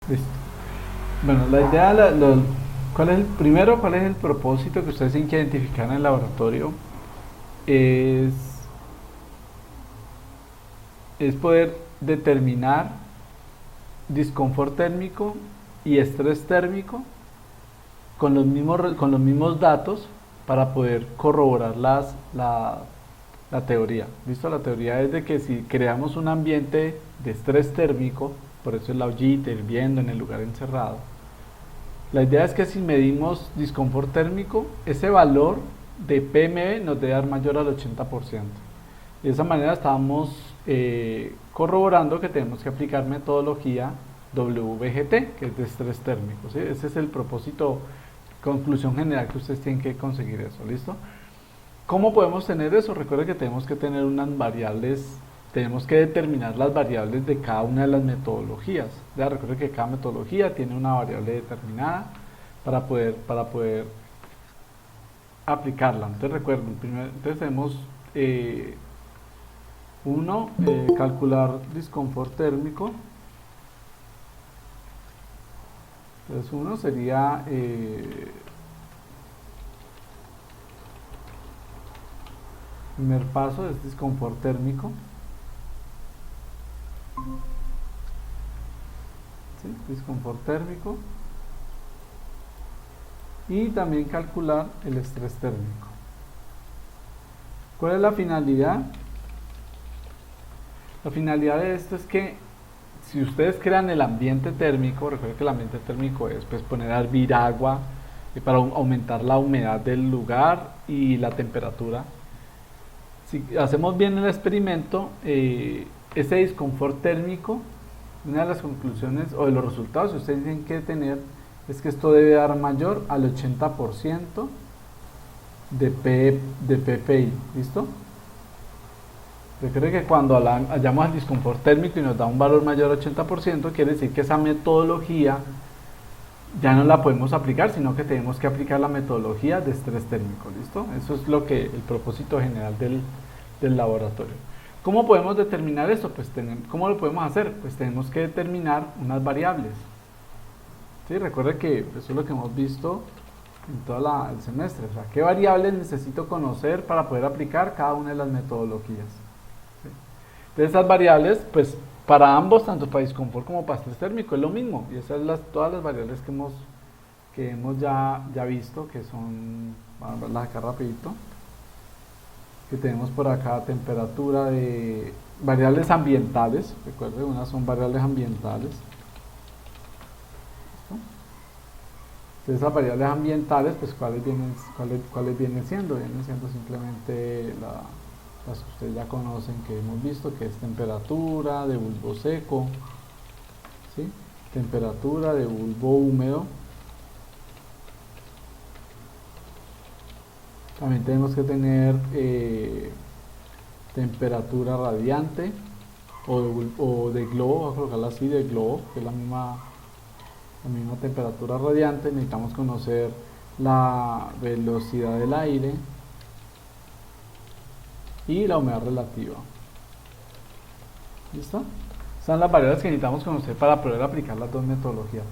Listo. Bueno, la idea, cuál es el propósito que ustedes tienen que identificar en el laboratorio? Es, es poder determinar disconfort térmico y estrés térmico con los mismos datos para poder corroborar la teoría. ¿Listo? La teoría es de que si creamos un ambiente de estrés térmico, por eso es la ollita hirviendo en el lugar encerrado, la idea es que si medimos disconfort térmico, ese valor de PMB nos debe dar mayor al 80%. Y de esa manera estamos corroborando que tenemos que aplicar metodología WBGT, que es de estrés térmico. ¿Sí? Ese es el propósito, conclusión general que ustedes tienen que conseguir eso. ¿Listo? ¿Cómo podemos tener eso? Recuerden que tenemos que tener unas variables, tenemos que determinar las variables de cada una de las metodologías. Ya recuerden que cada metodología tiene una variable determinada para poder aplicarla. Entonces recuerden, entonces tenemos calcular disconfort térmico. Entonces uno sería primer paso es disconfort térmico. ¿Sí? Disconfort térmico. Y también calcular el estrés térmico. ¿Cuál es la finalidad? La finalidad de esto es que si ustedes crean el ambiente térmico, recuerden que el ambiente térmico es pues, poner a hervir agua para aumentar la humedad del lugar y la temperatura. Si hacemos bien el experimento, ese disconfort térmico, una de las conclusiones o de los resultados que ustedes tienen que tener es que esto debe dar mayor al 80% de PPI. ¿Listo? Recuerde que cuando hallamos el disconfort térmico y nos da un valor mayor al 80%, quiere decir que esa metodología ya no la podemos aplicar, sino que tenemos que aplicar la metodología de estrés térmico. ¿Listo? Eso es el propósito general del laboratorio. ¿Cómo podemos determinar eso? Pues ¿cómo lo podemos hacer? Pues tenemos que determinar unas variables. ¿Sí? Recuerde que eso es lo que hemos visto en todo el semestre. O sea, ¿qué variables necesito conocer para poder aplicar cada una de las metodologías? ¿Sí? Entonces esas variables, pues para ambos, tanto para disconfort como para estrés térmico, es lo mismo. Y esas son todas las variables que hemos ya visto, que son, vamos a verlas acá rapidito. Que tenemos por acá temperatura de variables ambientales. Recuerden, unas son variables ambientales. Entonces, esas variables ambientales, pues ¿cuáles vienen siendo? Vienen siendo simplemente las que ustedes ya conocen, que hemos visto, que es temperatura de bulbo seco, ¿sí? Temperatura de bulbo húmedo. También tenemos que tener temperatura radiante o de globo, vamos a colocarla así, de globo, que es la misma temperatura radiante. Necesitamos conocer la velocidad del aire y la humedad relativa. ¿Listo? Son las variables que necesitamos conocer para poder aplicar las dos metodologías.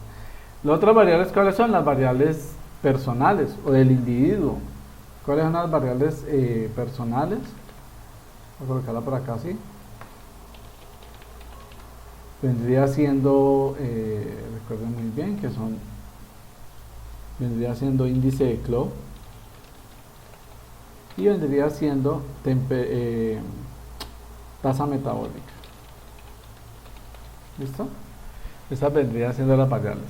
Las otras variables, ¿cuáles son? Las variables personales o del individuo. ¿Cuáles son las variables personales? Voy a colocarla por acá así. Vendría siendo, recuerden muy bien que vendría siendo índice de Clow y vendría siendo tasa metabólica. ¿Listo? Esas vendrían siendo las variables.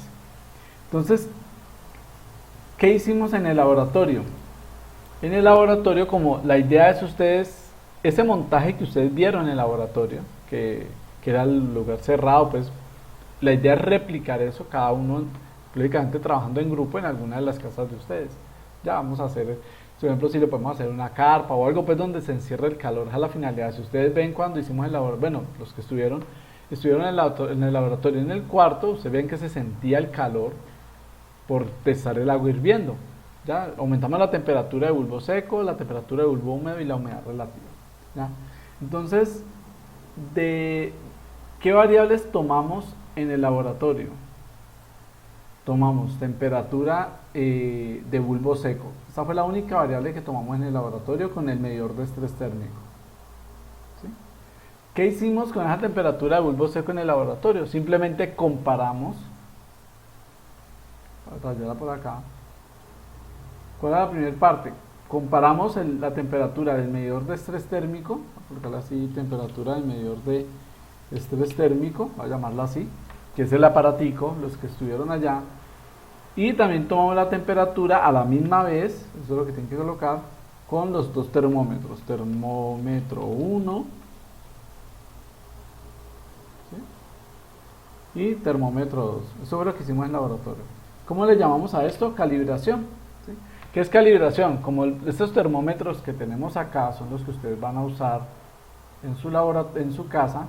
Entonces, ¿qué hicimos en el laboratorio? En el laboratorio, como la idea es ese montaje que ustedes vieron en el laboratorio, que era el lugar cerrado, pues la idea es replicar eso, cada uno lógicamente trabajando en grupo en alguna de las casas de ustedes. Ya vamos a hacer, por ejemplo, si le podemos hacer una carpa o algo pues donde se encierre el calor, esa es la finalidad. Si ustedes ven cuando hicimos el laboratorio, bueno, los que estuvieron en el laboratorio, en el cuarto, ustedes ven que se sentía el calor por testar el agua hirviendo. ¿Ya? Aumentamos la temperatura de bulbo seco, la temperatura de bulbo húmedo y la humedad relativa. ¿Ya? Entonces, ¿de qué variables tomamos en el laboratorio? tomamos temperatura de bulbo seco. Esta fue la única variable que tomamos en el laboratorio con el medidor de estrés térmico. ¿Sí? ¿Qué hicimos con esa temperatura de bulbo seco en el laboratorio? Simplemente comparamos, para tallarla por acá. ¿Cuál es la primera parte? Comparamos la temperatura del medidor de estrés térmico, voy a colocarla así, temperatura del medidor de estrés térmico, voy a llamarla así, que es el aparatico, los que estuvieron allá, y también tomamos la temperatura a la misma vez, eso es lo que tienen que colocar, con los dos termómetros, termómetro 1 ¿sí? Y termómetro 2, eso fue lo que hicimos en el laboratorio. ¿Cómo le llamamos a esto? Calibración. ¿Sí? ¿Qué es calibración? Como estos termómetros que tenemos acá son los que ustedes van a usar en su casa,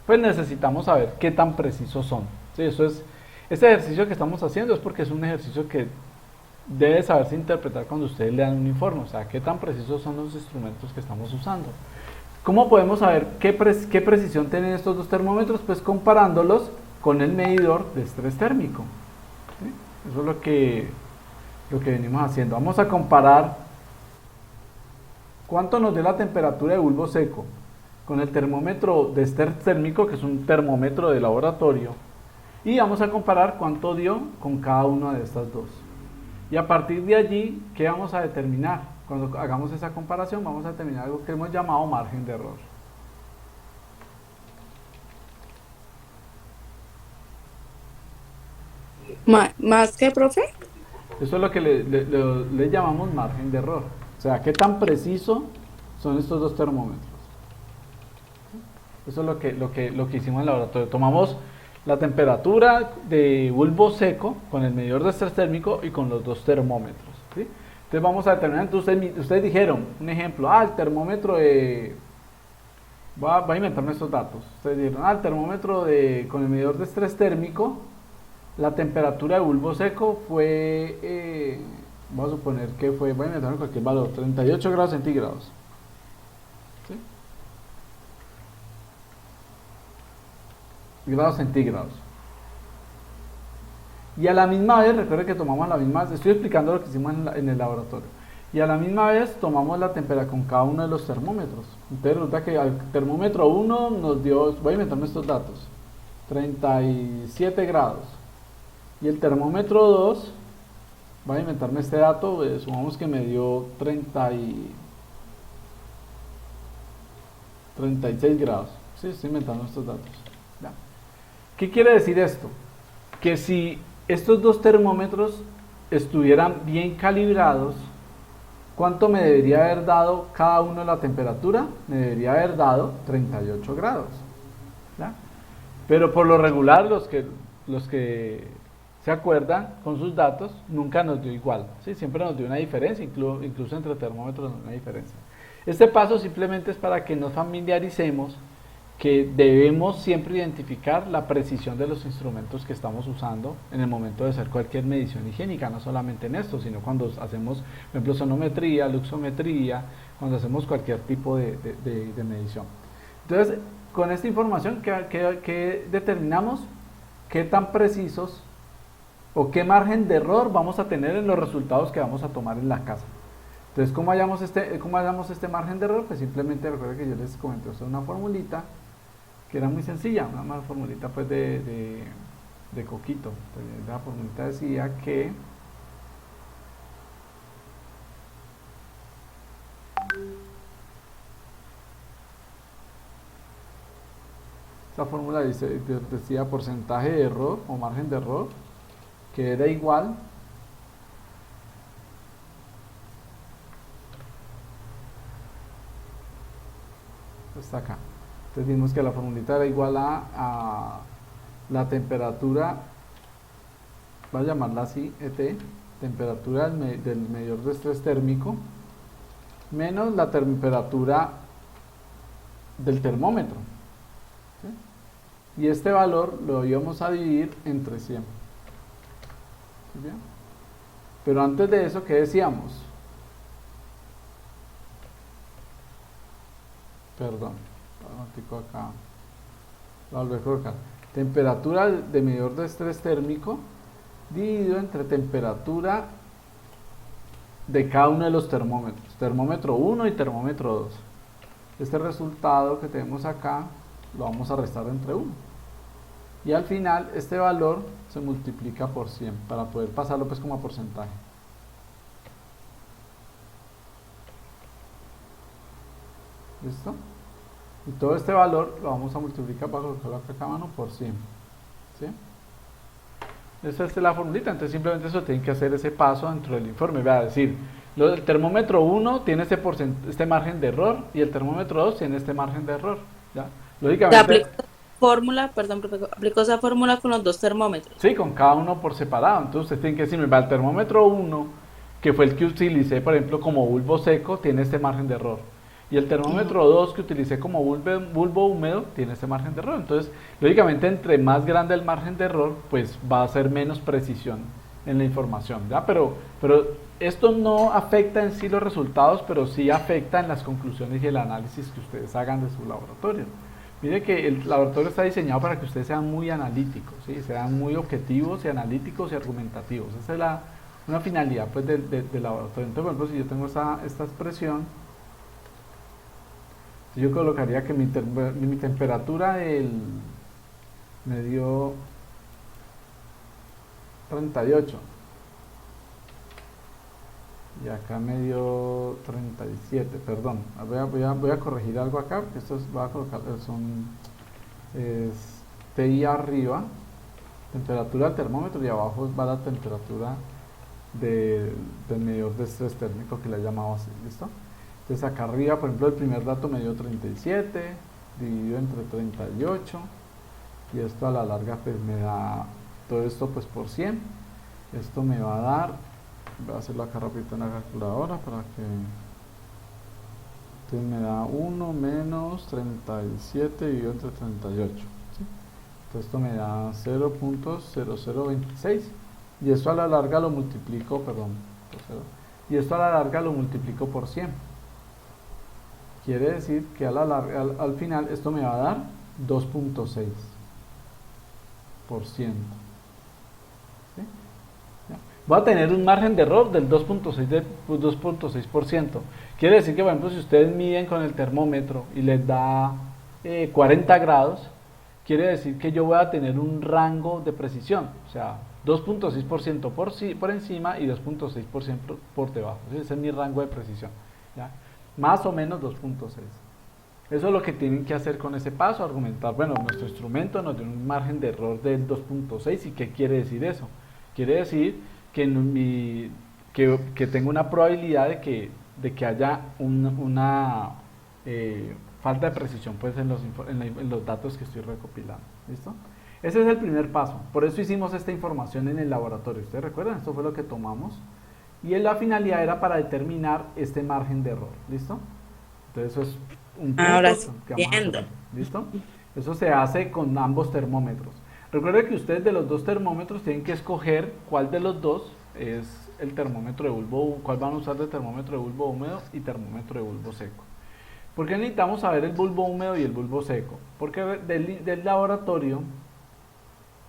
pues necesitamos saber qué tan precisos son. ¿Sí? Este ejercicio que estamos haciendo es porque es un ejercicio que debe saberse interpretar cuando ustedes lean un informe, o sea, qué tan precisos son los instrumentos que estamos usando. ¿Cómo podemos saber qué precisión tienen estos dos termómetros? Pues comparándolos con el medidor de estrés térmico. ¿Sí? Eso es lo que venimos haciendo. Vamos a comparar cuánto nos dio la temperatura de bulbo seco con el termómetro de estrés térmico, que es un termómetro de laboratorio, y vamos a comparar cuánto dio con cada una de estas dos. Y a partir de allí, ¿qué vamos a determinar? Cuando hagamos esa comparación, vamos a determinar algo que hemos llamado margen de error. ¿Más qué, profe? Eso es lo que le llamamos margen de error. O sea, ¿qué tan preciso son estos dos termómetros? Eso es lo que hicimos en el laboratorio. Tomamos la temperatura de bulbo seco con el medidor de estrés térmico y con los dos termómetros. ¿Sí? Entonces vamos a determinar, ustedes dijeron, un ejemplo, el termómetro de... Voy a inventarme estos datos. Ustedes dijeron, el termómetro con el medidor de estrés térmico, la temperatura de bulbo seco fue, vamos a suponer que fue, voy a inventarme cualquier valor, 38 grados centígrados. ¿Sí? Grados centígrados. Y a la misma vez, recuerden que tomamos la misma, estoy explicando lo que hicimos en el laboratorio. Y a la misma vez tomamos la temperatura con cada uno de los termómetros. Entonces resulta que al termómetro 1 nos dio, voy a inventarme estos datos, 37 grados. Y el termómetro 2, voy a inventarme este dato, sumamos que me dio 36 grados. Sí, estoy inventando estos datos. ¿Ya? ¿Qué quiere decir esto? Que si estos dos termómetros estuvieran bien calibrados, ¿cuánto me debería haber dado cada uno de la temperatura? Me debería haber dado 38 grados. ¿Ya? Pero por lo regular, los que se acuerdan con sus datos, nunca nos dio igual. ¿Sí? Siempre nos dio una diferencia, incluso entre termómetros una diferencia. Este paso simplemente es para que nos familiaricemos que debemos siempre identificar la precisión de los instrumentos que estamos usando en el momento de hacer cualquier medición higiénica, no solamente en esto, sino cuando hacemos, por ejemplo, sonometría, luxometría, cuando hacemos cualquier tipo de medición. Entonces, con esta información, ¿qué determinamos? ¿Qué tan precisos o qué margen de error vamos a tener en los resultados que vamos a tomar en la casa? Entonces, ¿cómo hallamos este margen de error? Pues simplemente recuerden que yo les comenté una formulita que era muy sencilla, una formulita pues de coquito. Entonces, la formulita decía que esta fórmula decía porcentaje de error o margen de error, que era igual hasta acá. Entonces vimos que la formulita era igual a la temperatura, voy a llamarla así, ET, temperatura del medidor de estrés térmico, menos la temperatura del termómetro. ¿Sí? Y este valor lo íbamos a dividir entre 100. ¿Sí? ¿Bien? Pero antes de eso, ¿qué decíamos? Perdón, acá, lo volví a colocar. Temperatura de medidor de estrés térmico dividido entre temperatura de cada uno de los termómetros, termómetro 1 y termómetro 2. Este resultado que tenemos acá lo vamos a restar entre 1. Y al final este valor se multiplica por 100 para poder pasarlo pues como a porcentaje. ¿Listo? Y todo este valor lo vamos a multiplicar para colocarlo acá a mano por 100. ¿Sí? Esa es la formulita, entonces simplemente eso tienen que hacer ese paso dentro del informe. Va a decir, el termómetro 1 tiene este margen de error y el termómetro 2 tiene este margen de error. ¿Ya? Lógicamente, aplicó esa fórmula con los dos termómetros. sí, con cada uno por separado. Entonces ustedes tienen que decirme, va, el termómetro 1, que fue el que utilicé, por ejemplo, como bulbo seco, tiene este margen de error. Y el termómetro 2 que utilicé como bulbo húmedo tiene este margen de error. Entonces, lógicamente, entre más grande el margen de error, pues va a ser menos precisión en la información, ¿ya? Pero esto no afecta en sí los resultados, pero sí afecta en las conclusiones y el análisis que ustedes hagan de su laboratorio. Mire que el laboratorio está diseñado para que ustedes sean muy analíticos, ¿sí? Sean muy objetivos y analíticos y argumentativos. Esa es una finalidad pues, del laboratorio. Entonces, por ejemplo, si yo tengo esta expresión, yo colocaría que mi temperatura me dio 38 y acá me dio 37, perdón, voy a corregir algo acá, porque esto va a colocar, es TI arriba, temperatura del termómetro, y abajo va la temperatura del medidor de estrés térmico, que le he llamado así, ¿listo? Entonces acá arriba, por ejemplo, el primer dato me dio 37, dividido entre 38, y esto a la larga pues me da todo esto pues por 100. Esto me va a dar, voy a hacerlo acá rápido en la calculadora para que, entonces me da 1 menos 37 dividido entre 38, ¿sí? Entonces esto me da 0.0026, y esto a la larga lo multiplico, y esto a la larga lo multiplico por 100. Quiere decir que al final esto me va a dar 2.6%. ¿Sí? Voy a tener un margen de error del 2.6%. Quiere decir que, por ejemplo, si ustedes miden con el termómetro y les da 40 grados, quiere decir que yo voy a tener un rango de precisión, o sea, 2.6% por encima y 2.6% por debajo. Ese es mi rango de precisión, ¿ya? Más o menos 2.6. Eso es lo que tienen que hacer con ese paso, argumentar, bueno, nuestro instrumento nos dio un margen de error del 2.6, ¿y qué quiere decir eso? Quiere decir que, que tengo una probabilidad de que haya una falta de precisión pues, en los datos que estoy recopilando, ¿listo? Ese es el primer paso, por eso hicimos esta información en el laboratorio. ¿Ustedes recuerdan? Esto fue lo que tomamos. Y la finalidad era para determinar este margen de error, ¿listo? Entonces eso es un punto Ahora sí que vamos a entiendo. hacer, ¿listo? Eso se hace con ambos termómetros. Recuerden que ustedes de los dos termómetros tienen que escoger cuál de los dos es el termómetro de bulbo, cuál van a usar de termómetro de bulbo húmedo y termómetro de bulbo seco. ¿Por qué necesitamos saber el bulbo húmedo y el bulbo seco? Porque del laboratorio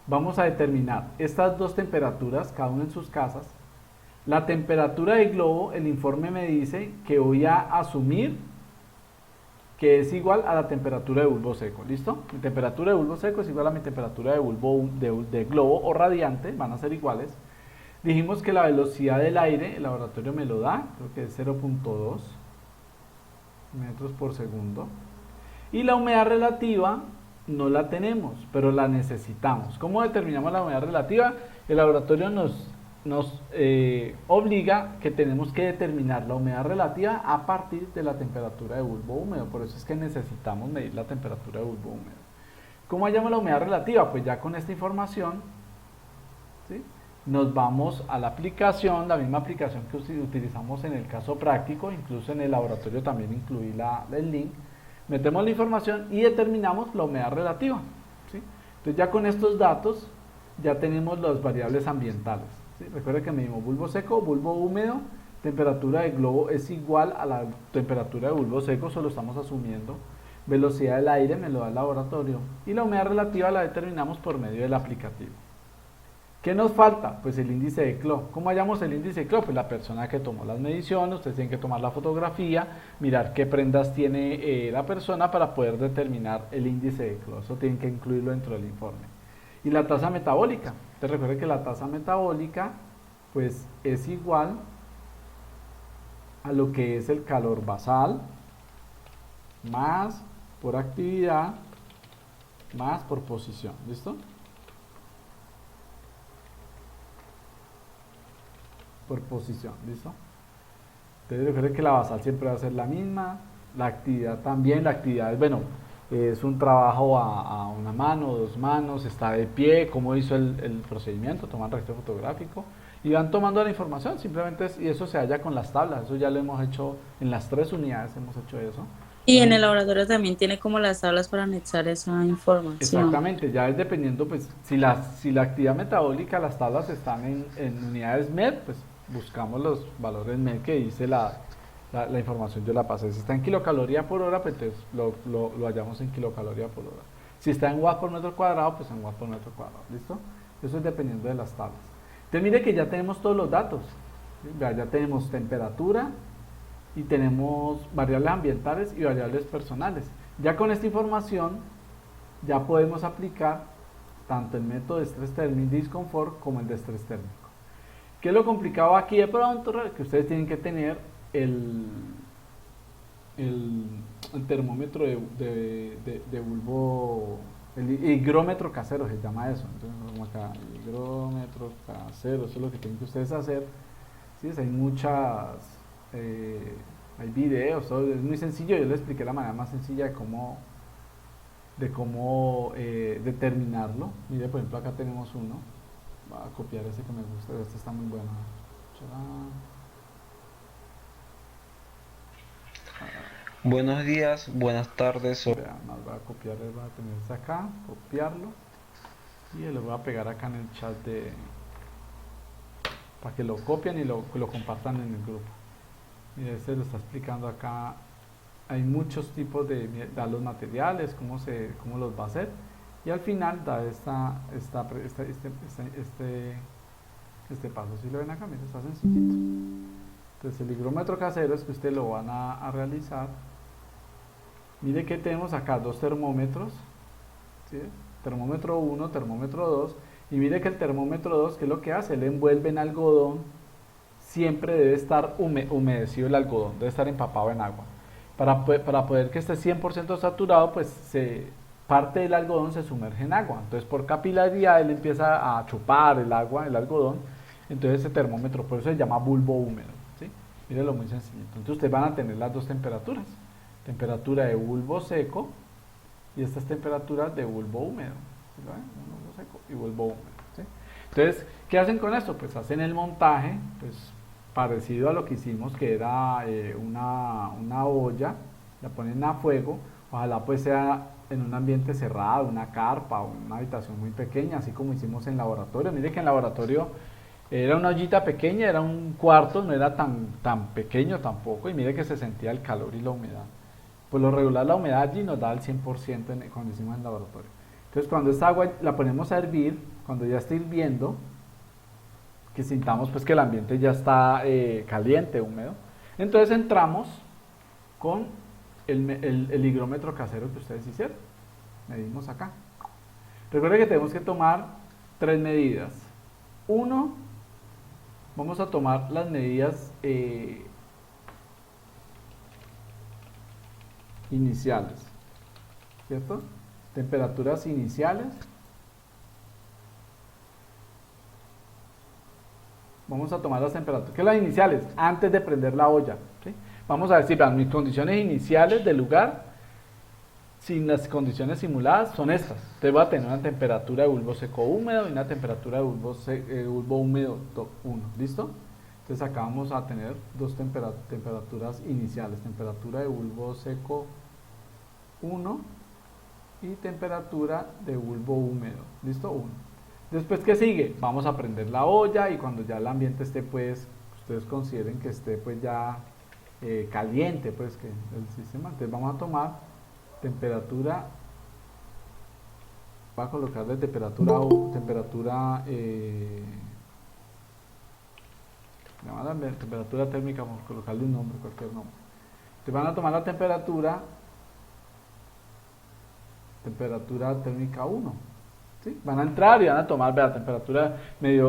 vamos a determinar estas dos temperaturas, cada uno en sus casas. La temperatura del globo, el informe me dice que voy a asumir que es igual a la temperatura de bulbo seco, ¿listo? Mi temperatura de bulbo seco es igual a mi temperatura de bulbo de globo o radiante, van a ser iguales. Dijimos que la velocidad del aire, el laboratorio me lo da, creo que es 0.2 metros por segundo. Y la humedad relativa no la tenemos, pero la necesitamos. ¿Cómo determinamos la humedad relativa? El laboratorio nos obliga que tenemos que determinar la humedad relativa a partir de la temperatura de bulbo húmedo. Por eso es que necesitamos medir la temperatura de bulbo húmedo. ¿Cómo hallamos la humedad relativa? Pues ya con esta información, ¿sí?, nos vamos a la aplicación, la misma aplicación que utilizamos en el caso práctico, incluso en el laboratorio también incluí el link. Metemos la información y determinamos la humedad relativa, ¿sí? Entonces ya con estos datos ya tenemos las variables ambientales, ¿sí? Recuerden que medimos bulbo seco, bulbo húmedo, temperatura de globo es igual a la temperatura de bulbo seco, solo estamos asumiendo. Velocidad del aire me lo da el laboratorio y la humedad relativa la determinamos por medio del aplicativo. ¿Qué nos falta? Pues el índice de CLO. ¿Cómo hallamos el índice de CLO? Pues la persona que tomó las mediciones, ustedes tienen que tomar la fotografía, mirar qué prendas tiene la persona para poder determinar el índice de CLO. Eso tienen que incluirlo dentro del informe. Y la tasa metabólica. Te recuerden que la tasa metabólica pues es igual a lo que es el calor basal más por actividad más por posición. ¿Listo? Por posición, ¿listo? Entonces recuerden que la basal siempre va a ser la misma, la actividad también, la actividad es, bueno, es un trabajo a una mano, dos manos, está de pie, cómo hizo el procedimiento, toman registro fotográfico y van tomando la información, simplemente y eso se halla con las tablas, eso ya lo hemos hecho en las 3 unidades, hemos hecho eso. Y en Entonces, el laboratorio también tiene como las tablas para anexar esa información. exactamente, ya es dependiendo, pues, si la actividad metabólica, las tablas están en unidades MED, pues buscamos los valores MED que dice la información, yo la pasé. Si está en kilocaloría por hora, pues entonces lo hallamos en kilocaloría por hora. Si está en watts por metro cuadrado, pues en watts por metro cuadrado, ¿listo? Eso es dependiendo de las tablas. Entonces mire que ya tenemos todos los datos, ¿sí? Ya tenemos temperatura y tenemos variables ambientales y variables personales. Ya con esta información ya podemos aplicar tanto el método de estrés térmico y disconfort como el de estrés térmico. ¿Qué es lo complicado aquí de pronto? Que ustedes tienen que tener el termómetro de bulbo, el higrómetro casero se llama eso. Entonces, como acá, higrómetro casero, eso es lo que tienen que ustedes hacer. ¿Sí? Hay muchas, hay videos, todo, es muy sencillo. Yo les expliqué la manera más sencilla de cómo determinarlo. Mire, por ejemplo, acá tenemos uno. Voy a copiar ese que me gusta, este está muy bueno. Buenos días, buenas tardes. Vean, más voy a copiar, voy a tener este acá, copiarlo y lo voy a pegar acá en el chat para que lo copien y lo compartan en el grupo. Mire, este lo está explicando acá. Hay muchos tipos da los materiales, cómo los va a hacer y al final da este paso. Si lo ven acá, mira, está sencillito. Entonces el higrómetro casero es que ustedes lo van a realizar. Mire que tenemos acá dos termómetros, ¿sí? Termómetro 1, termómetro 2, y mire que el termómetro 2, ¿qué es lo que hace? Él envuelve en algodón, siempre debe estar humedecido el algodón, debe estar empapado en agua. Para poder que esté 100% saturado, pues parte del algodón se sumerge en agua. Entonces por capilaridad él empieza a chupar el agua, el algodón. Entonces ese termómetro, por eso se llama bulbo húmedo, ¿sí? Mírenlo muy sencillito. Entonces ustedes van a tener las dos temperaturas. Temperatura de bulbo seco y estas temperaturas de bulbo húmedo. ¿Sí lo ven? Bulbo seco y bulbo húmedo, ¿sí? Entonces, ¿qué hacen con esto? Pues hacen el montaje, pues parecido a lo que hicimos, que era una olla, la ponen a fuego, ojalá pues sea en un ambiente cerrado, una carpa o una habitación muy pequeña, así como hicimos en laboratorio. Mire que en laboratorio era una ollita pequeña, era un cuarto, no era tan pequeño tampoco, y mire que se sentía el calor y la humedad. Por lo regular la humedad allí nos da el 100% cuando hicimos en laboratorio. Entonces cuando esta agua la ponemos a hervir, cuando ya está hirviendo, que sintamos pues que el ambiente ya está caliente, húmedo, entonces entramos con el higrómetro casero que ustedes hicieron. Medimos acá. Recuerden que tenemos que tomar 3 medidas. Uno, vamos a tomar las medidas iniciales, ¿cierto? Temperaturas iniciales. Vamos a tomar las temperaturas, ¿qué son las iniciales? Antes de prender la olla, ¿sí? Vamos a decir, mis condiciones iniciales del lugar, sin las condiciones simuladas, son estas. Entonces voy a tener una temperatura de bulbo seco húmedo y una temperatura de bulbo húmedo 1, ¿listo? Entonces acá vamos a tener dos temperaturas iniciales, temperatura de bulbo seco 1 y temperatura de bulbo húmedo, ¿listo? 1. Después, ¿qué sigue? Vamos a prender la olla y cuando ya el ambiente esté, pues, ustedes consideren que esté pues ya caliente, pues, que el sistema, entonces vamos a tomar temperatura voy a colocarle temperatura o temperatura temperatura térmica, vamos a colocarle un nombre, cualquier nombre. Te van a tomar la temperatura térmica 1. ¿Sí? Van a entrar y van a tomar, vea, temperatura de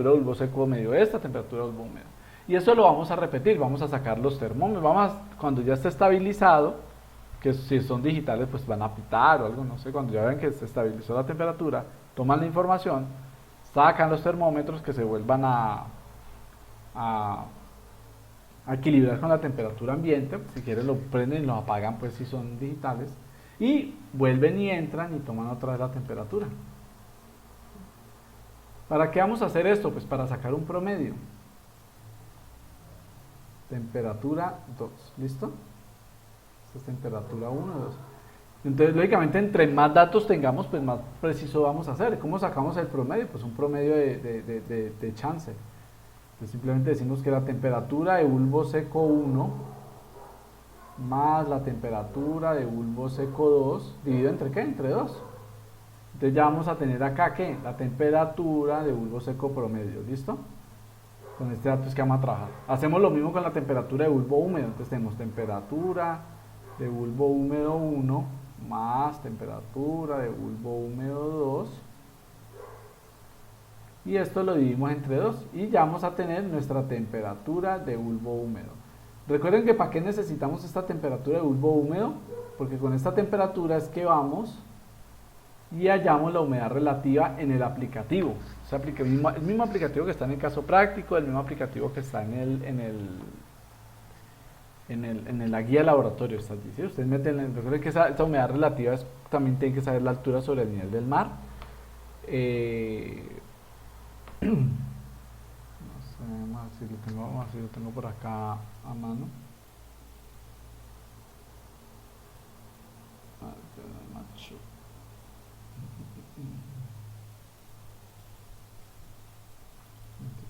bulbo seco, medio esta, temperatura de bulbo húmedo. Y eso lo vamos a repetir, vamos a sacar los termómetros, cuando ya esté estabilizado, que si son digitales pues van a pitar o algo, no sé, cuando ya vean que se estabilizó la temperatura, toman la información, sacan los termómetros que se vuelvan a equilibrar con la temperatura ambiente, si quieren lo prenden y lo apagan pues si son digitales, y vuelven y entran y toman otra vez la temperatura. ¿Para qué vamos a hacer esto? Pues para sacar un promedio. Temperatura 2, ¿listo? Esta es temperatura 1, 2. Entonces, lógicamente, entre más datos tengamos, pues más preciso vamos a hacer. ¿Cómo sacamos el promedio? Pues un promedio de chance. Entonces, simplemente decimos que la temperatura de bulbo seco 1 más la temperatura de bulbo seco 2, dividido entre ¿qué? Entre 2. Entonces ya vamos a tener acá ¿qué? La temperatura de bulbo seco promedio, ¿listo? Con este dato es que vamos a trabajar. Hacemos lo mismo con la temperatura de bulbo húmedo. Entonces tenemos temperatura de bulbo húmedo 1 más temperatura de bulbo húmedo 2. Y esto lo dividimos entre 2. Y ya vamos a tener nuestra temperatura de bulbo húmedo. Recuerden que ¿para qué necesitamos esta temperatura de bulbo húmedo? Porque con esta temperatura es que vamos y hallamos la humedad relativa en el aplicativo. El mismo aplicativo que está en el caso práctico, el mismo aplicativo que está en la guía de laboratorio. Ustedes meten, recuerden que esta humedad relativa también tienen que saber la altura sobre el nivel del mar. No sé, vamos a ver si lo tengo por acá a mano.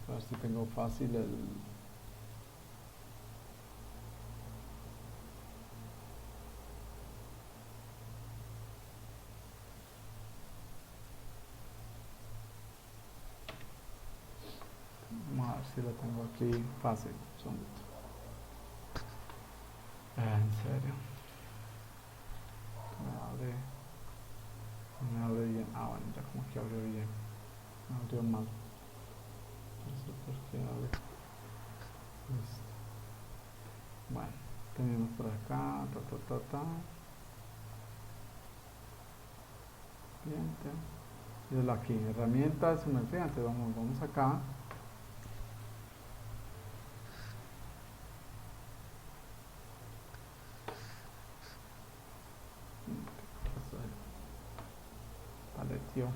A ver si tengo fácil el... Vamos a ver si lo tengo aquí fácil. En serio. Me abre bien. Bueno, ya como que abrió bien. Me abrió mal. No sé por qué abre. Listo. Bueno, tenemos por acá. Bien. Y aquí, herramientas. Fíjate, vamos acá. Paletio.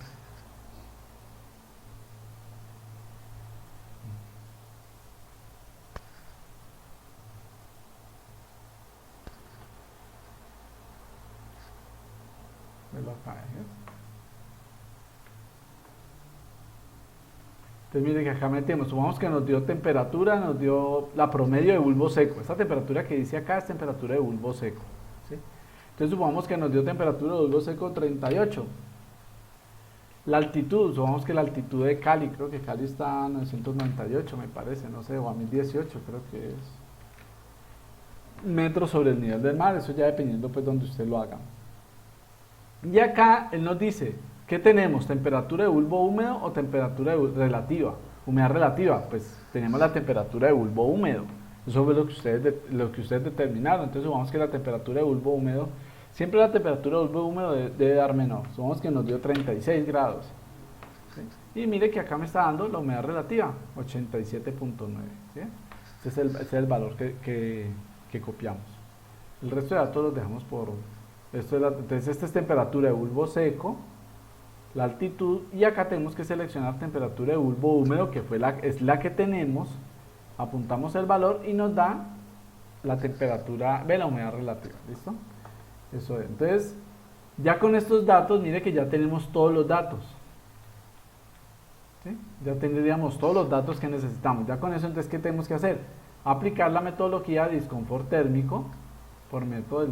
Velo acá, Entonces mire que acá metemos, supongamos que nos dio temperatura, nos dio la promedio de bulbo seco. Esta temperatura que dice acá es temperatura de bulbo seco, ¿sí? Entonces supongamos que nos dio temperatura de bulbo seco 38. La altitud, supongamos que la altitud de Cali, creo que Cali está a 998 me parece, no sé, o a 1018 creo que es. Metros sobre el nivel del mar, eso ya dependiendo pues donde usted lo haga. Y acá él nos dice, ¿qué tenemos? ¿Temperatura de bulbo húmedo o temperatura relativa? Humedad relativa, pues tenemos la temperatura de bulbo húmedo. Eso fue lo que ustedes determinaron. Entonces supongamos que la temperatura de bulbo húmedo, siempre la temperatura de bulbo húmedo debe dar menor. Supongamos que nos dio 36 grados. ¿Sí? Y mire que acá me está dando la humedad relativa, 87.9. ¿Sí? Ese es el valor que copiamos. El resto de datos los dejamos por... entonces esta es temperatura de bulbo seco, la altitud, y acá tenemos que seleccionar temperatura de bulbo húmedo, que es la que tenemos, apuntamos el valor y nos da la temperatura de la humedad relativa, ¿listo? Eso es. Entonces, ya con estos datos, mire que ya tenemos todos los datos, ¿sí? Ya tendríamos todos los datos que necesitamos. Ya con eso, entonces, ¿qué tenemos que hacer? Aplicar la metodología de disconfort térmico por medio del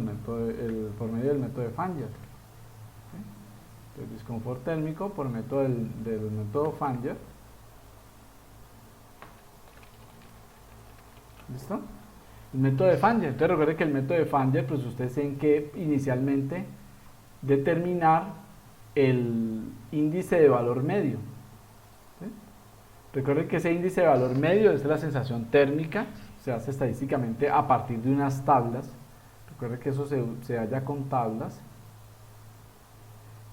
método de Fanger. ¿Sí? Entonces, disconfort térmico por método del método Fanger. ¿Listo? El método de Fanger. Entonces recuerden que el método de Fanger, pues ustedes tienen que inicialmente determinar el índice de valor medio. ¿Sí? Recuerden que ese índice de valor medio es la sensación térmica, se hace estadísticamente a partir de unas tablas. Recuerden que eso se halla con tablas.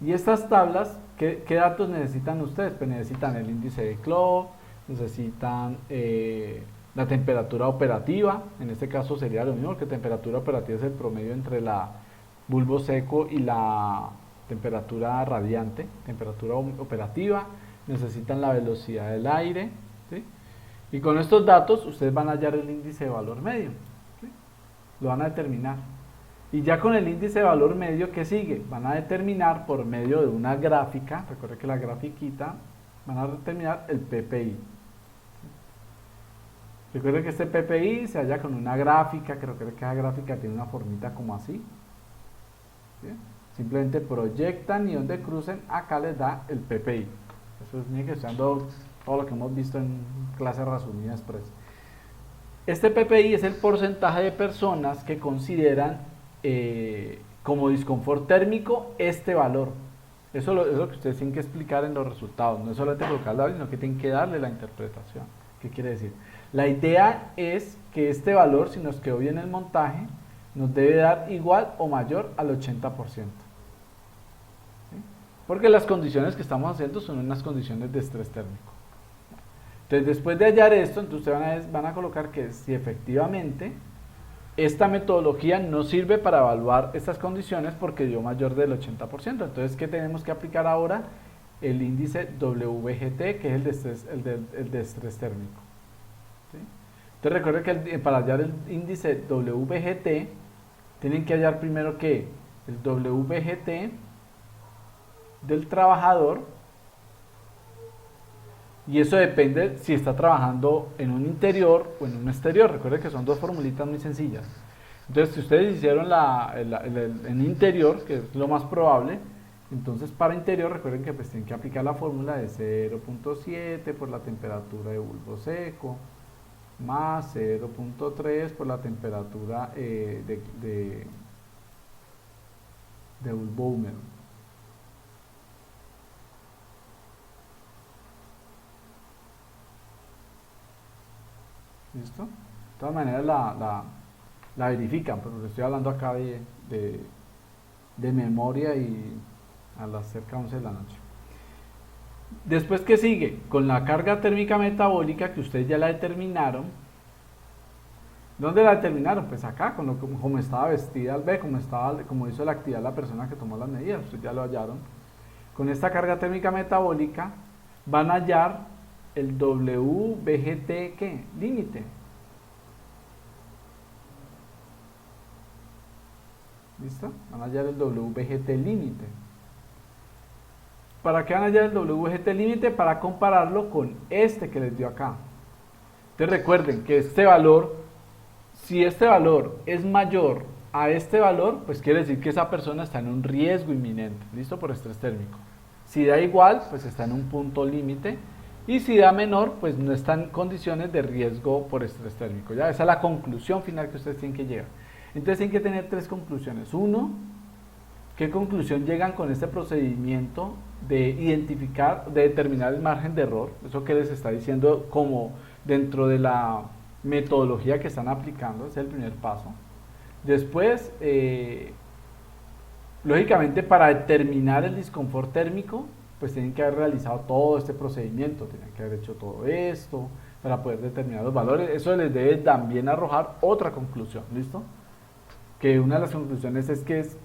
Y estas tablas, ¿qué datos necesitan ustedes? Pues necesitan el índice de Clow, necesitan la temperatura operativa, en este caso sería lo mismo, que temperatura operativa es el promedio entre la bulbo seco y la temperatura radiante, temperatura operativa, necesitan la velocidad del aire, ¿sí? Y con estos datos ustedes van a hallar el índice de valor medio, ¿sí? Lo van a determinar. Y ya con el índice de valor medio, ¿qué sigue? Van a determinar por medio de una gráfica, recuerden que la grafiquita, van a determinar el PPI. Recuerden que este PPI se halla con una gráfica, creo que esa gráfica tiene una formita como así. ¿Sí? Simplemente proyectan y donde crucen, acá les da el PPI. Eso es que estoy dando todo lo que hemos visto en clase resumida express. Este PPI es el porcentaje de personas que consideran como disconfort térmico este valor. Eso es lo que ustedes tienen que explicar en los resultados. No es solamente colocarlo, sino que tienen que darle la interpretación. ¿Qué quiere decir? La idea es que este valor, si nos quedó bien el montaje, nos debe dar igual o mayor al 80%. ¿Sí? Porque las condiciones que estamos haciendo son unas condiciones de estrés térmico. Entonces, después de hallar esto, entonces ustedes van a colocar que si efectivamente esta metodología no sirve para evaluar estas condiciones porque dio mayor del 80%. Entonces, ¿qué tenemos que aplicar ahora? El índice WGT, que es el de estrés térmico. ¿Sí? Entonces, recuerden que para hallar el índice WGT, tienen que hallar primero que el WGT del trabajador, y eso depende si está trabajando en un interior o en un exterior. Recuerden que son dos formulitas muy sencillas. Entonces, si ustedes hicieron en interior, que es lo más probable, entonces para interior recuerden que pues tienen que aplicar la fórmula de 0.7 por la temperatura de bulbo seco, más 0.3 por la temperatura de bulbo húmedo. ¿Listo? De todas maneras la verifican, porque estoy hablando acá de memoria y a las cerca de 11 de la noche. Después, ¿qué sigue? Con la carga térmica metabólica que ustedes ya la determinaron. ¿Dónde la determinaron? Pues acá, como estaba vestida al B, como hizo la actividad la persona que tomó las medidas, ustedes ya lo hallaron. Con esta carga térmica metabólica van a hallar el WGT, ¿qué? Límite. ¿Listo? Van a hallar el WGT límite. ¿Para qué van a hallar el WGT límite? Para compararlo con este que les dio acá. Entonces recuerden que este valor, si este valor es mayor a este valor, pues quiere decir que esa persona está en un riesgo inminente, ¿listo? Por estrés térmico. Si da igual, pues está en un punto límite. Y si da menor, pues no está en condiciones de riesgo por estrés térmico. ¿Ya? Esa es la conclusión final que ustedes tienen que llegar. Entonces tienen que tener tres conclusiones. Uno, ¿qué conclusión llegan con este procedimiento de identificar, de determinar el margen de error? Eso que les está diciendo como dentro de la metodología que están aplicando, ese es el primer paso. Después, lógicamente para determinar el disconfort térmico, pues tienen que haber realizado todo este procedimiento, tienen que haber hecho todo esto para poder determinar los valores. Eso les debe también arrojar otra conclusión, ¿listo? Que una de las conclusiones es que es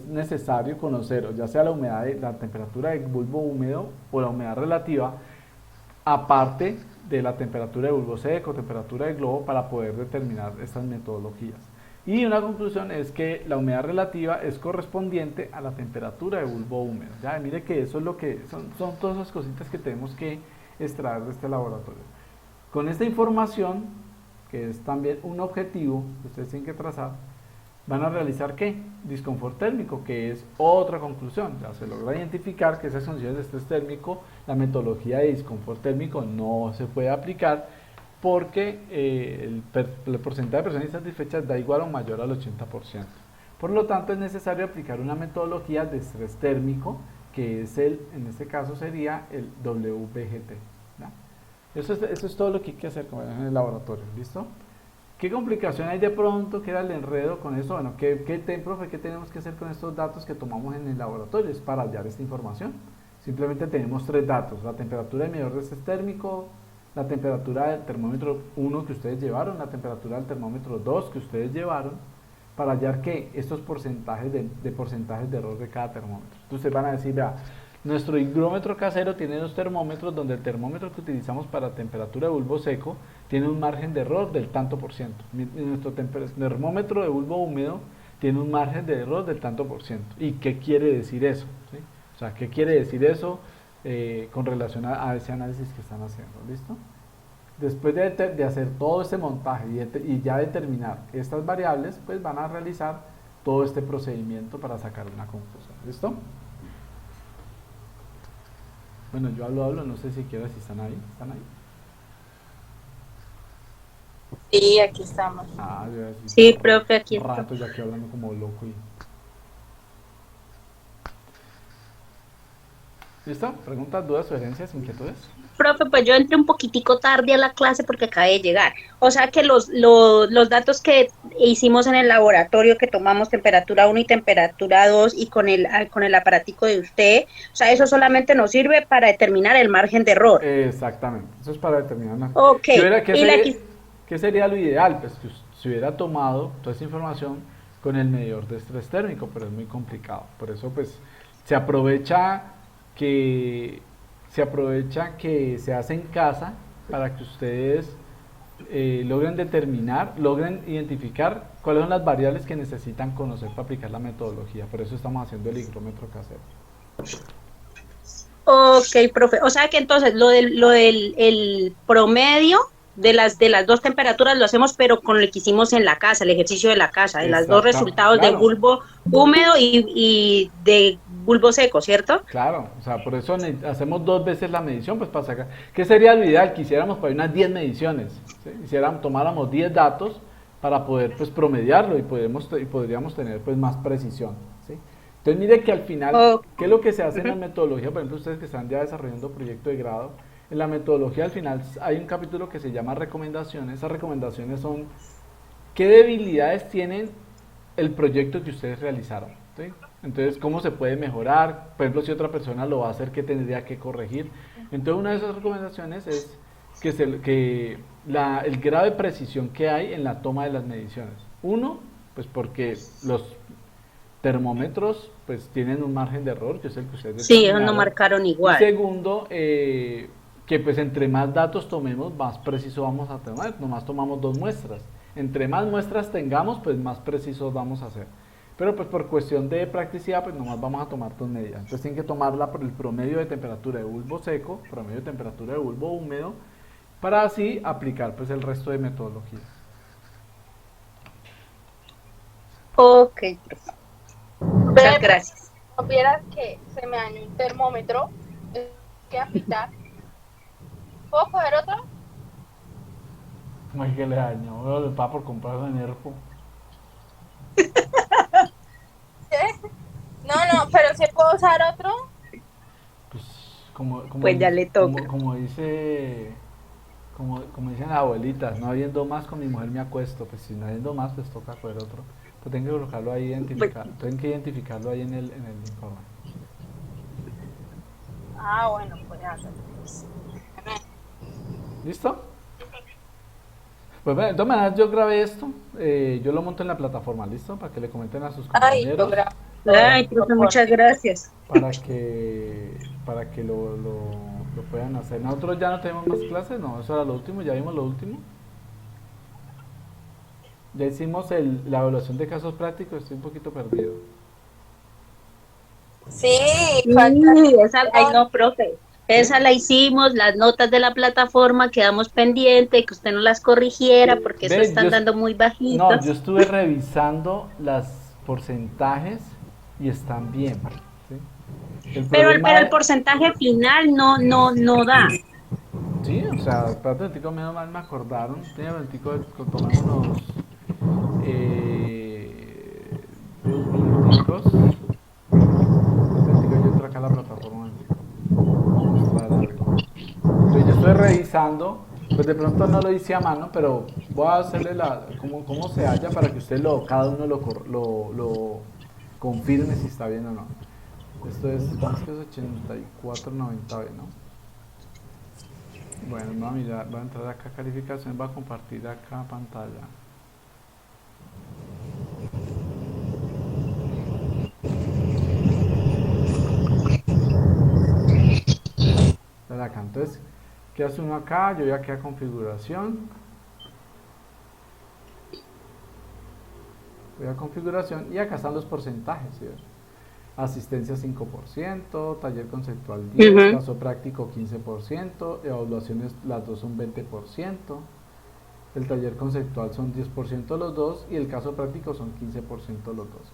necesario conocer, ya sea la humedad, la temperatura del bulbo húmedo o la humedad relativa, aparte de la temperatura de bulbo seco, temperatura de globo, para poder determinar estas metodologías. Y una conclusión es que la humedad relativa es correspondiente a la temperatura de bulbo húmedo. Ya, mire que eso es lo que son todas esas cositas que tenemos que extraer de este laboratorio. Con esta información, que es también un objetivo que ustedes tienen que trazar, van a realizar ¿qué? Disconfort térmico, que es otra conclusión. Ya se logra identificar que esas condiciones de estrés térmico, la metodología de disconfort térmico no se puede aplicar porque el porcentaje de personas insatisfechas da igual o mayor al 80%. Por lo tanto, es necesario aplicar una metodología de estrés térmico, que es en este caso sería el WBGT. ¿Ya? Eso es todo lo que hay que hacer en el laboratorio, ¿listo? ¿Qué complicación hay de pronto? ¿Qué era el enredo con eso? Bueno, profe, ¿qué tenemos que hacer con estos datos que tomamos en el laboratorio? Es para hallar esta información. Simplemente tenemos 3 datos: la temperatura del medidor de estrés térmico, la temperatura del termómetro 1 que ustedes llevaron, la temperatura del termómetro 2 que ustedes llevaron, para hallar que estos porcentajes porcentajes de error de cada termómetro. Entonces van a decir, vea, nuestro higrómetro casero tiene 2 termómetros, donde el termómetro que utilizamos para temperatura de bulbo seco tiene un margen de error del tanto por ciento. Nuestro termómetro de bulbo húmedo tiene un margen de error del tanto por ciento. ¿Y qué quiere decir eso? ¿Sí? O sea, ¿qué quiere decir eso con relación a ese análisis que están haciendo? ¿Listo? Después de hacer todo este montaje y ya determinar estas variables, pues van a realizar todo este procedimiento para sacar una conclusión. ¿Listo? Bueno, yo hablo, no sé si quiero, si están ahí. ¿Están ahí? Sí, aquí estamos. Ah, yo voy a Sí, profe, aquí un está. rato ya aquí hablando como loco y... ¿Listo? ¿Preguntas, dudas, sugerencias, inquietudes? Profe, pues yo entré un poquitico tarde a la clase porque acabé de llegar. O sea que los datos que hicimos en el laboratorio, que tomamos temperatura 1 y temperatura 2 y con el aparatico de usted, o sea, eso solamente nos sirve para determinar el margen de error. Exactamente, eso es para determinar una... Ok. ¿Qué sería lo ideal? Pues que se hubiera tomado toda esa información con el medidor de estrés térmico, pero es muy complicado. Por eso pues se aprovecha que se hace en casa para que ustedes logren identificar cuáles son las variables que necesitan conocer para aplicar la metodología. Por eso estamos haciendo el higrómetro casero. Ok, profe. O sea que entonces lo del el promedio de las 2 temperaturas lo hacemos, pero con lo que hicimos en la casa, el ejercicio de la casa, de las 2 resultados claro. de bulbo húmedo y de bulbo seco, ¿cierto? Claro, o sea, por eso hacemos 2 veces la medición, pues para sacar. ¿Qué sería lo ideal? Que hiciéramos para unas 10 mediciones, ¿sí? Tomáramos 10 datos para poder pues promediarlo y podríamos tener pues más precisión, ¿sí? Entonces mire que al final, ¿qué es lo que se hace en la metodología? Por ejemplo, ustedes que están ya desarrollando proyecto de grado, en la metodología al final hay un capítulo que se llama recomendaciones. Esas recomendaciones son qué debilidades tienen el proyecto que ustedes realizaron, ¿sí? Entonces, ¿cómo se puede mejorar? Por ejemplo, si otra persona lo va a hacer, ¿qué tendría que corregir? Entonces, una de esas recomendaciones es el grado de precisión que hay en la toma de las mediciones. Uno, pues porque los termómetros pues tienen un margen de error, que es el que ustedes Sí, ellos no marcaron igual. Y segundo, que pues entre más datos tomemos, más preciso vamos a tomar. Nomás tomamos 2 muestras. Entre más muestras tengamos, pues más precisos vamos a ser. Pero pues por cuestión de practicidad, pues nomás vamos a tomar 2 medidas. Entonces tienen que tomar el promedio de temperatura de bulbo seco, promedio de temperatura de bulbo húmedo, para así aplicar pues el resto de metodologías. Ok, profe. Muchas gracias. Si vieras que se me dañó un termómetro, ¿qué aplicar? ¿Puedo coger otro? Como es que le dañó, le paga por comprar en Nerfo. ¿Qué? No, pero ¿se puede usar otro? Pues Pues ya le toca. Como dicen las abuelitas, no habiendo más con mi mujer me acuesto. Pues si no habiendo más, pues toca coger otro. Pues tengo que colocarlo ahí, tienen que identificarlo ahí en el informe. Ah, bueno, pues ya. ¿Listo? Pues bueno, de todas maneras yo grabé esto, yo lo monto en la plataforma, ¿listo? Para que le comenten a sus compañeros. Ay, profe, muchas gracias. Para que lo puedan hacer. Nosotros ya no tenemos más clases, no, eso era lo último, ya vimos lo último. Ya hicimos la evaluación de casos prácticos, estoy un poquito perdido. Sí, Ay, no, profe. Esa la hicimos, las notas de la plataforma, quedamos pendientes, que usted no las corrigiera porque eso Ve, están dando muy no, yo bajitas. estuve revisando los porcentajes y están bien. ¿Sí? El Pero problema el es, porcentaje final no da. sí, o sea, espérate un momentico, menos mal me acordaron. Tenía un momentico, tomémonos 2 minuticos. Un momentico, yo entro acá a la plataforma, un momentico. Mostrar algo. Entonces, yo estoy revisando, pues de pronto no lo hice a mano, pero voy a hacerle cómo se halla para que usted cada uno lo confirme si está bien o no. Esto es, ¿cómo es que es 84.90B, no? Bueno, voy a mirar, voy a entrar acá a calificación, voy a compartir acá pantalla. Entonces acá, entonces, ¿qué hace uno acá? Yo voy aquí a configuración. Voy a configuración y acá están los porcentajes, ¿sí? Asistencia 5%, taller conceptual 10%, Ujú. caso práctico 15%, evaluaciones las dos son 20%, el taller conceptual son 10% los dos y el caso práctico son 15% los dos.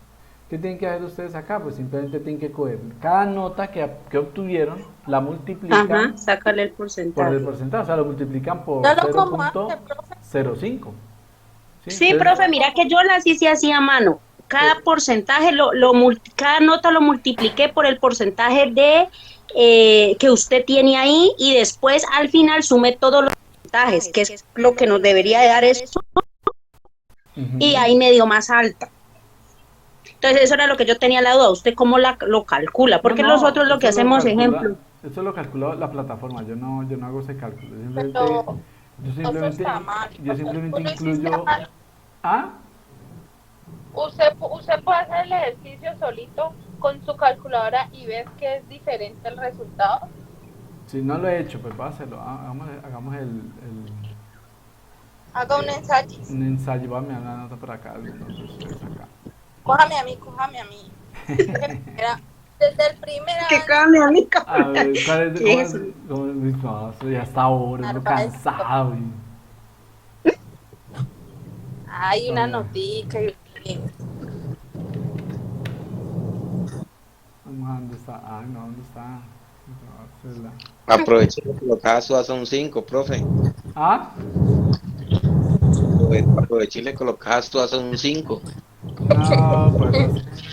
¿Qué tienen que hacer ustedes acá? Pues simplemente tienen que coger cada nota que obtuvieron, la Ajá, multiplican sácale el por el porcentaje. porcentaje, o sea, lo multiplican por No lo como hace, profe. 0.05. ¿Sí? Sí, No Entonces, profe, lo mira como. que yo las hice así a mano. Cada eh, porcentaje, cada nota lo multipliqué por el porcentaje de que usted tiene ahí y después al final sume todos los porcentajes, que es lo que nos debería de dar esto, y ujú. ahí me dio más alta. Entonces eso era lo que yo tenía la duda. ¿Usted cómo lo calcula? No, Porque no, nosotros lo que hacemos, ejemplo. eso lo calcula la plataforma, yo no hago ese cálculo, Pero yo eso simplemente, está mal. yo simplemente Tú lo hiciste incluyo, mal. ah, Usted puede hacer el ejercicio solito con su calculadora y ves que es diferente el resultado. si no lo he hecho, pues voy a hacerlo, hagamos Haga un ensayo. un ensayo, voy a mirar una nota por acá, algunos de ustedes acá. Cójame a mí, cójame a mí. Desde el primer Que avance cambia mi A ver, ¿cuál es, ¿Qué es eso? no, eso ya está ahora, uno arpa de cansado, hay una vamos notica y a dónde está, ay no, ¿dónde está? Aproveché de colocar su un 5 profe. Ah, Aproveché y le colocar su un 5. no, pues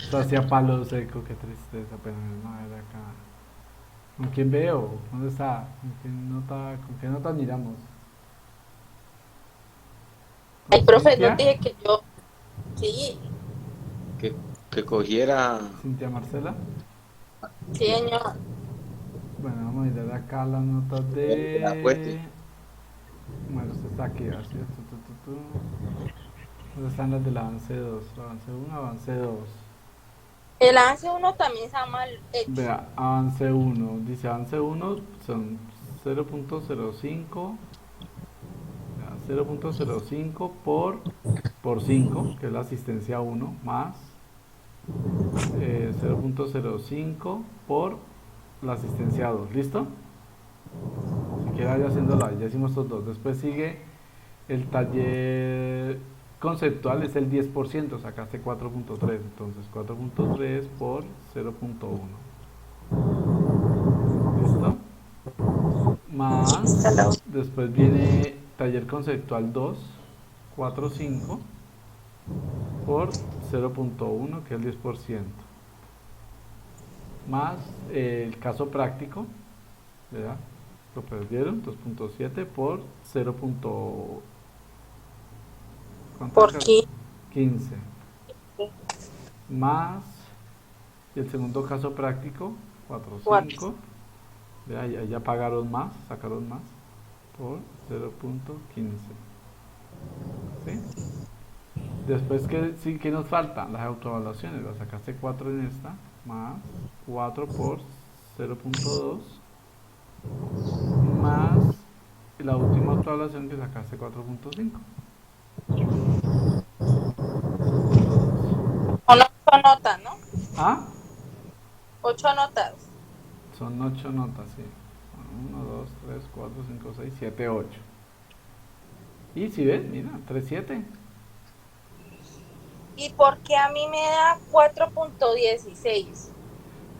eso hacía palo seco, qué tristeza, pero no era acá. ¿Con quién veo? ¿Dónde está? ¿Con qué nota miramos? ¿Con Ay, profe, no Cintia? dije que yo. Sí, Que cogiera ¿Cintia Marcela? sí, señor. Bueno, vamos a mirar acá las notas la fuerte. de... Bueno, usted está aquí, así. ¿Dónde están las del avance 2? Avance 1, avance 2. El avance uno también está mal hecho. Vea, avance 1. Dice avance 1 son 0.05. 0.05 por 5, que es la asistencia 1, más 0.05 por la asistencia 2. ¿Listo? Si quiere vaya haciéndolo ahí, ya hicimos estos dos. Después sigue el taller conceptual, es el 10%, sacaste 4.3, entonces 4.3 por 0.1. ¿Listo? Más, después viene taller conceptual 2, 4.5 por 0.1, que es el 10%. Más el caso práctico, ¿verdad? Lo perdieron, 2.7 por 0. ¿Cuánto ¿Por es? qué? 15. Más el segundo caso práctico, Cuatro. 4.5. Ahí ya pagaron más, sacaron más por 0.15. ¿Sí? Después, ¿qué nos falta? Las autoevaluaciones. Las sacaste 4 en esta, más 4 por 0.2, más la última autoevaluación que sacaste 4.5. Son 8 notas, ¿no? Ah, 8 notas. son 8 notas, sí. 1, 2, 3, 4, 5, 6, 7, 8. Y si ves, mira, 3, 7. ¿Y por qué a mí me da 4.16?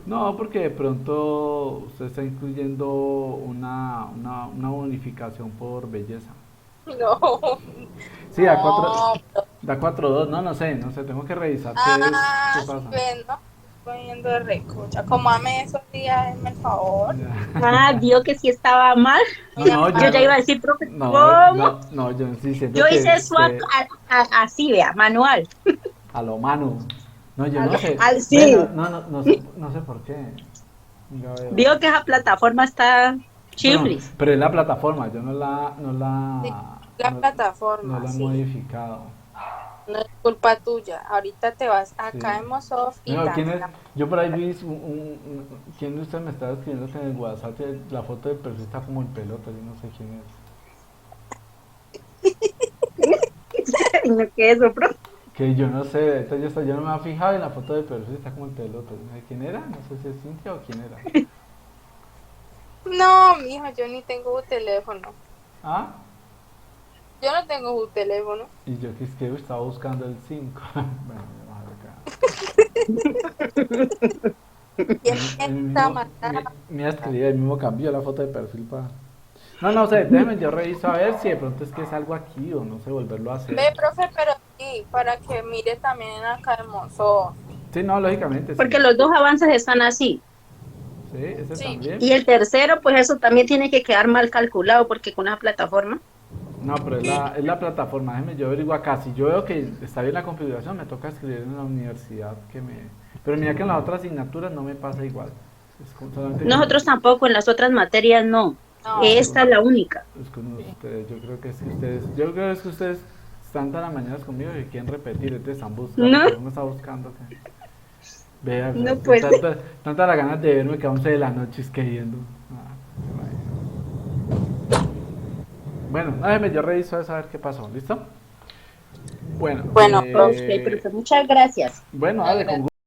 No, porque de pronto usted está incluyendo una bonificación por belleza. No. Sí, da 4, No. da 4.2, no, no sé, tengo que revisar qué Sí, pasa. ven, no. Estoy viendo de recocha. Como ame esos días, hazme el favor. Ah, vio que sí estaba mal. No, no, Yo ya iba a decir, profe, no, ¿cómo? no, yo no estoy diciendo Yo hice swap que así, vea, manual. a lo mano. No, yo no sé. Ve, Sí. no sé por qué. Venga, veo. Vio que esa plataforma está Bueno, chiflis. pero es la plataforma, yo Sí, la no plataforma, la he sí. modificado. No es culpa tuya. Ahorita te vas acá Sí. en Mosoft y No, ¿quién es? también. Yo por ahí vi ¿quién de ustedes me estaba escribiendo que en el WhatsApp la foto del perfil está como en pelota? Yo no sé quién es. No, que eso, profe. Que yo no sé, entonces yo no me había fijado y la foto del perfil está como en pelota. Yo no sé quién era, no sé si es Cintia o quién era. No, mijo, yo ni tengo un teléfono. Ah, Yo no tengo un teléfono. y yo que es que estaba buscando el 5. Bueno, vamos a ver acá. ¿Quién El está mismo, matando? me escribí, el mismo cambió la foto de perfil para... No, no sé, déjenme yo reviso a ver si de pronto es que es algo aquí o no sé, volverlo a hacer. Ve, profe, pero sí, para que mire también acá en Mosoft. Sí, no, lógicamente sí. Porque los dos avances están así. Sí, ese Sí. también. Y el tercero, pues eso también tiene que quedar mal calculado, porque con la plataforma. No, pero es la plataforma, déjeme yo averiguo acá. Si yo veo que está bien la configuración, me toca escribir en la universidad que me... Pero mira que en las otras asignaturas no me pasa igual. Solamente Nosotros tampoco, en las otras materias no. No. Esta es la única. es con ustedes, yo creo que es que ustedes están tan amañadas conmigo que quieren repetir, entonces están buscando, No. pero uno está buscando que... Vea, No, pues. tanta las ganas de verme que a 11 de la noche es queriendo. Bueno, déjeme, yo reviso eso a ver qué pasó, ¿listo? Bueno, Bueno, Ok, profe, muchas gracias. bueno, dale, con gusto.